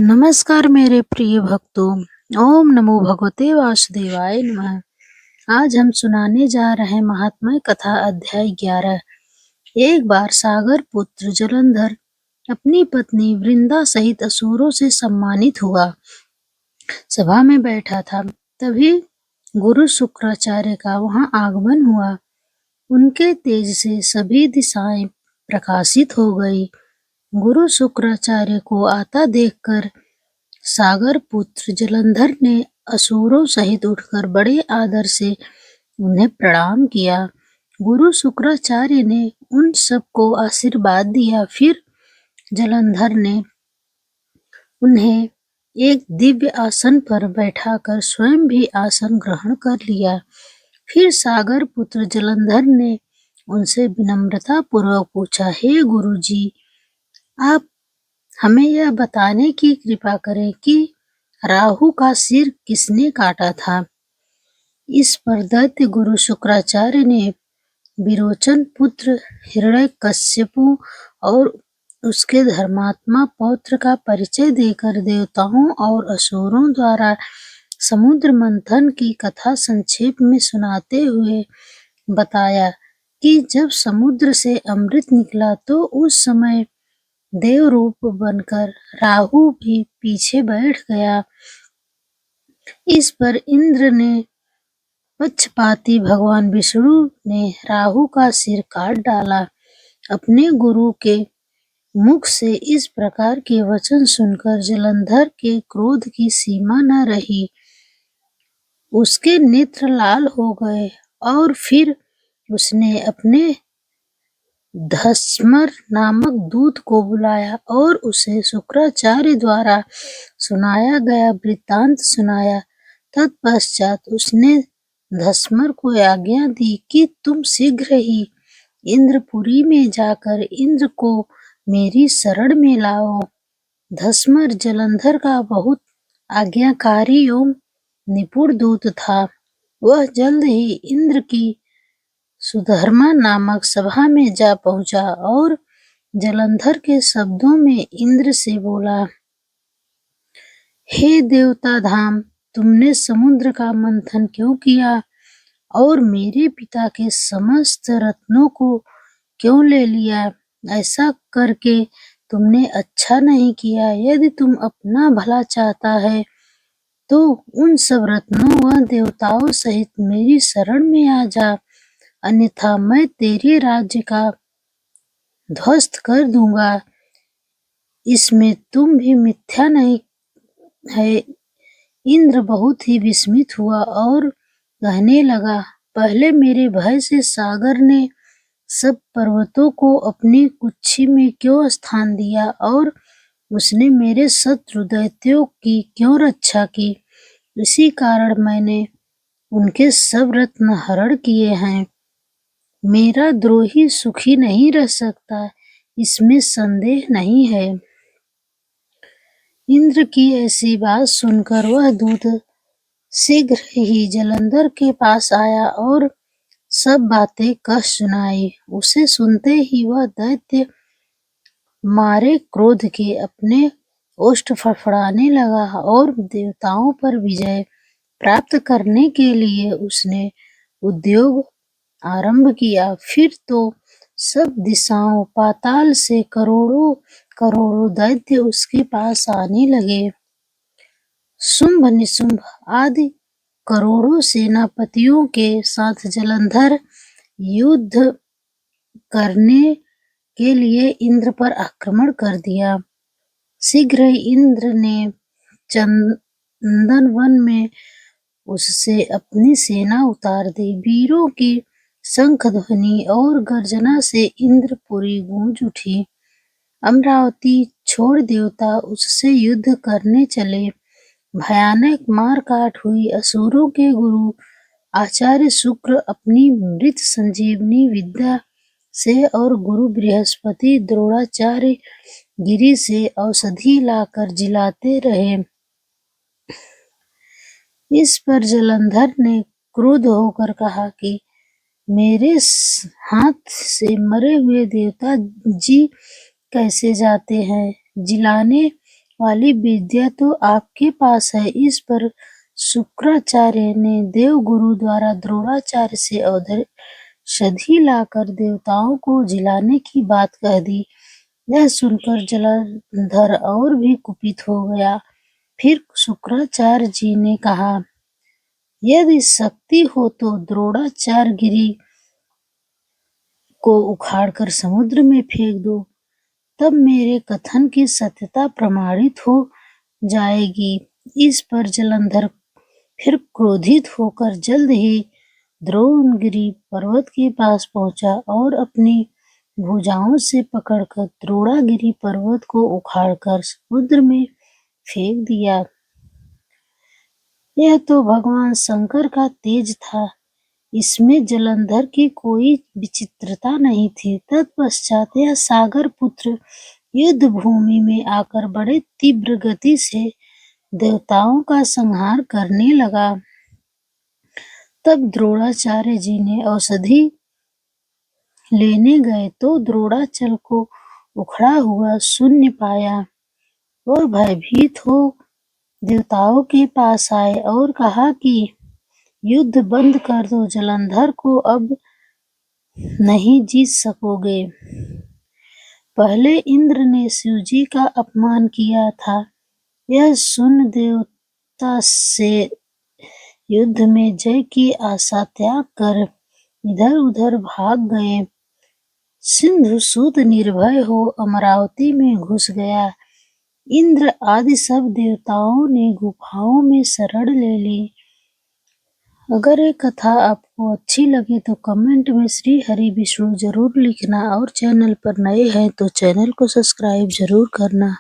नमस्कार मेरे प्रिय भक्तों। ओम नमो भगवते वासुदेवाय नमः। आज हम सुनाने जा रहे हैं महात्म्य कथा अध्याय 11। एक बार सागर पुत्र जलंधर अपनी पत्नी वृंदा सहित असुरों से सम्मानित हुआ सभा में बैठा था। तभी गुरु शुक्राचार्य का वहां आगमन हुआ। उनके तेज से सभी दिशाएं प्रकाशित हो गई। गुरु शुक्राचार्य को आता देखकर सागर पुत्र जलंधर ने असुरों सहित उठकर बड़े आदर से उन्हें प्रणाम किया। गुरु शुक्राचार्य ने उन सबको आशीर्वाद दिया। फिर जलंधर ने उन्हें एक दिव्य आसन पर बैठाकर स्वयं भी आसन ग्रहण कर लिया। फिर सागर पुत्र जलंधर ने उनसे विनम्रता पूर्वक पूछा, हे गुरुजी, आप हमें यह बताने की कृपा करें कि राहु का सिर किसने काटा था। इस पर दैत्य गुरु शुक्राचार्य ने विरोचन पुत्र हिरण्यकश्यपु और उसके धर्मात्मा पौत्र का परिचय देकर देवताओं और असुरों द्वारा समुद्र मंथन की कथा संक्षेप में सुनाते हुए बताया कि जब समुद्र से अमृत निकला तो उस समय देव रूप बनकर राहु भी पीछे बैठ गया। इस पर इंद्र ने पक्षपाती भगवान विष्णु ने राहु का सिर काट डाला। अपने गुरु के मुख से इस प्रकार के वचन सुनकर जलंधर के क्रोध की सीमा न रही। उसके नेत्र लाल हो गए और फिर उसने अपने धस्मर नामक दूत को बुलाया और उसे शुक्राचार्य द्वारा सुनाया गया वृत्तांत सुनाया। तत्पश्चात उसने धस्मर को आज्ञा दी कि तुम शीघ्र ही इंद्रपुरी में जाकर इंद्र को मेरी शरण में लाओ। धस्मर जलंधर का बहुत आज्ञाकारी एवं निपुण दूत था। वह जल्द ही इंद्र की सुधर्मा नामक सभा में जा पहुंचा और जलंधर के शब्दों में इंद्र से बोला, हे देवता धाम, तुमने समुद्र का मंथन क्यों किया और मेरे पिता के समस्त रत्नों को क्यों ले लिया? ऐसा करके तुमने अच्छा नहीं किया। यदि तुम अपना भला चाहता है तो उन सब रत्नों व देवताओं सहित मेरी शरण में आ जा, अन्यथा मैं तेरे राज्य का ध्वस्त कर दूंगा। इसमें तुम भी मिथ्या नहीं है। इंद्र बहुत ही विस्मित हुआ और कहने लगा, पहले मेरे भय से सागर ने सब पर्वतों को अपनी कुक्षी में क्यों स्थान दिया और उसने मेरे शत्रु दैत्यों की क्यों रक्षा की? इसी कारण मैंने उनके सब रत्न हरण किए हैं। मेरा द्रोही सुखी नहीं रह सकता, इसमें संदेह नहीं है। इंद्र की ऐसी बात सुनकर वह दूत शीघ्र ही जलंधर के पास आया और सब बातें कह सुनाई। उसे सुनते ही वह दैत्य मारे क्रोध के अपने ओष्ठ फड़फड़ाने लगा और देवताओं पर विजय प्राप्त करने के लिए उसने उद्योग आरंभ किया। फिर तो सब दिशाओं पाताल से करोड़ों करोड़ों दैत्य उसके पास आने लगे। शुंभ निशुंभ आदि करोड़ों सेनापतियों के साथ जलंधर युद्ध करने के लिए इंद्र पर आक्रमण कर दिया। शीघ्र ही इंद्र ने चंदन वन में उससे अपनी सेना उतार दी। वीरों की शंख ध्वनि और गर्जना से इंद्रपुरी गूंज उठी। अमरावती छोड़ देवता उससे युद्ध करने चले। भयानक मार काट हुई। असुरों के गुरु आचार्य शुक्र अपनी मृत संजीवनी विद्या से और गुरु बृहस्पति द्रोणाचार्य गिरि से औषधि लाकर जिलाते रहे। इस पर जलंधर ने क्रुद्ध होकर कहा कि मेरे हाथ से मरे हुए देवता जी कैसे जाते हैं? जिलाने वाली विद्या तो आपके पास है। इस पर शुक्राचार्य ने देवगुरु द्वारा द्रोणाचार्य से औषधि लाकर देवताओं को जिलाने की बात कह दी। यह सुनकर जलंधर और भी कुपित हो गया। फिर शुक्राचार्य जी ने कहा, यदि शक्ति हो तो द्रोणाचार्य गिरी को उखाड़कर समुद्र में फेंक दो, तब मेरे कथन की सत्यता प्रमाणित हो जाएगी। इस पर जलंधर फिर क्रोधित होकर जल्द ही द्रोणगिरि पर्वत के पास पहुंचा और अपनी भुजाओं से पकड़कर द्रोणागिरि पर्वत को उखाड़कर समुद्र में फेंक दिया। यह तो भगवान शंकर का तेज था, इसमें जलंधर की कोई विचित्रता नहीं थी। तत्पश्चात यह सागर पुत्र युद्ध भूमि में आकर बड़े तीव्र गति से देवताओं का संहार करने लगा। तब द्रोणाचार्य जी ने औषधि लेने गए तो द्रोणाचल को उखड़ा हुआ शून्य पाया। वह भयभीत हो देवताओं के पास आए और कहा कि युद्ध बंद कर दो, जलंधर को अब नहीं जीत सकोगे। पहले इंद्र ने शिवजी का अपमान किया था, यह सुन देवता से युद्ध में जय की आशा त्याग कर इधर उधर भाग गए। सिंधुसूत निर्भय हो अमरावती में घुस गया। इंद्र आदि सब देवताओं ने गुफाओं में शरण ले ली। अगर ये कथा आपको अच्छी लगे तो कमेंट में श्री हरि विष्णु जरूर लिखना और चैनल पर नए हैं तो चैनल को सब्सक्राइब जरूर करना।